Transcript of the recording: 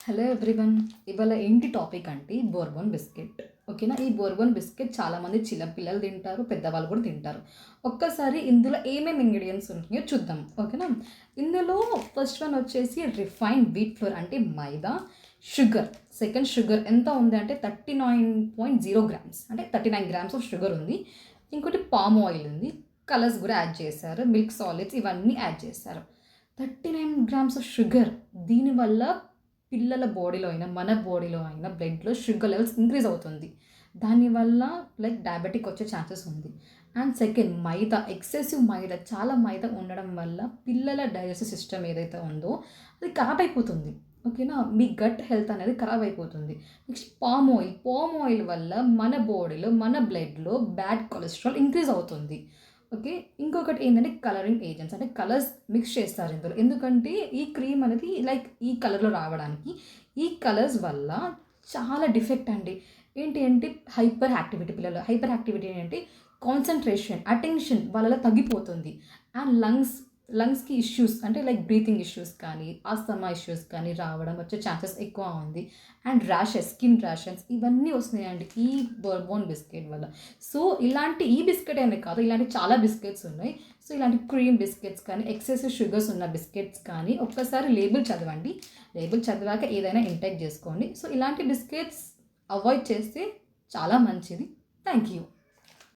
Hello everyone. ఇవాళ ఏంటి topic అంటే బోర్బన్ బిస్కెట్. ఓకేనా? ఈ బోర్బన్ బిస్కెట్ చాలామంది చిన్న పిల్లలు తింటారు, పెద్దవాళ్ళు కూడా తింటారు. ఒక్కసారి ఇందులో ఏమేమి ఇంగ్రీడియంట్స్ ఉంటున్నాయో చూద్దాం. ఓకేనా? ఇందులో ఫస్ట్ వన్ వచ్చేసి రిఫైన్డ్ వీట్ ఫ్లోర్ అంటే మైదా, షుగర్. సెకండ్ షుగర్ ఎంత ఉంది అంటే 39.0 గ్రామ్స్, అంటే 39 గ్రామ్స్ ఆఫ్ షుగర్ ఉంది. ఇంకోటి పామ్ ఆయిల్ ఉంది. కలర్స్ కూడా యాడ్ చేశారు, మిల్క్ సాలిడ్స్ ఇవన్నీ యాడ్ చేశారు. 39 గ్రామ్స్ ఆఫ్ షుగర్. దీనివల్ల పిల్లల బాడీలో అయినా మన బాడీలో అయినా బ్లడ్లో షుగర్ లెవెల్స్ ఇంక్రీజ్ అవుతుంది. దానివల్ల లైక్ డయాబెటిక్ వచ్చే ఛాన్సెస్ ఉంది. అండ్ సెకండ్ మైదా, ఎక్సెసివ్ మైదా, చాలా మైదా ఉండడం వల్ల పిల్లల డైజెస్టివ్ సిస్టమ్ ఏదైతే ఉందో అది ఖరాబ్ అయిపోతుంది. ఓకేనా? మీ గట్ హెల్త్ అనేది ఖరాబ్ అయిపోతుంది. నెక్స్ట్ పామ్ ఆయిల్ వల్ల మన బాడీలో మన బ్లడ్లో బ్యాడ్ కొలెస్ట్రాల్ ఇంక్రీజ్ అవుతుంది. ఓకే. ఇంకొకటి ఏంటంటే కలరింగ్ ఏజెంట్స్, అంటే కలర్స్ మిక్స్ చేస్తారు ఇందులో. ఎందుకంటే ఈ క్రీమ్ అనేది లైక్ ఈ కలర్‌లో రావడానికి ఈ కలర్స్ వల్ల చాలా డిఫెక్ట్ అండి. ఏంటి అంటే హైపర్ యాక్టివిటీ, పిల్లలు హైపర్ యాక్టివిటీ అంటే కాన్సంట్రేషన్, అటెన్షన్ వాళ్ళలో తగ్గిపోతుంది. అండ్ లంగ్స్‌కి ఇష్యూస్ అంటే లైక్ బ్రీతింగ్ ఇష్యూస్ కానీ, ఆస్తమా ఇష్యూస్ కానీ రావడం వచ్చే ఛాన్సెస్ ఎక్కువ ఉంది. అండ్ స్కిన్ ర్యాషెస్ ఇవన్నీ వస్తున్నాయండి ఈ బోర్బన్ బిస్కెట్ వల్ల. సో, ఇలాంటి ఈ బిస్కెట్ అనే కాదు, ఇలాంటి చాలా బిస్కెట్స్ ఉన్నాయి. సో, ఇలాంటి క్రీమ్ బిస్కెట్స్ కానీ, ఎక్సెసివ్ షుగర్స్ ఉన్న బిస్కెట్స్ కానీ ఒక్కసారి లేబుల్ చదవండి. లేబుల్ చదివాక ఏదైనా ఇంటేక్ చేసుకోండి. సో, ఇలాంటి బిస్కెట్స్ అవాయిడ్ చేస్తే చాలా మంచిది. Thank you.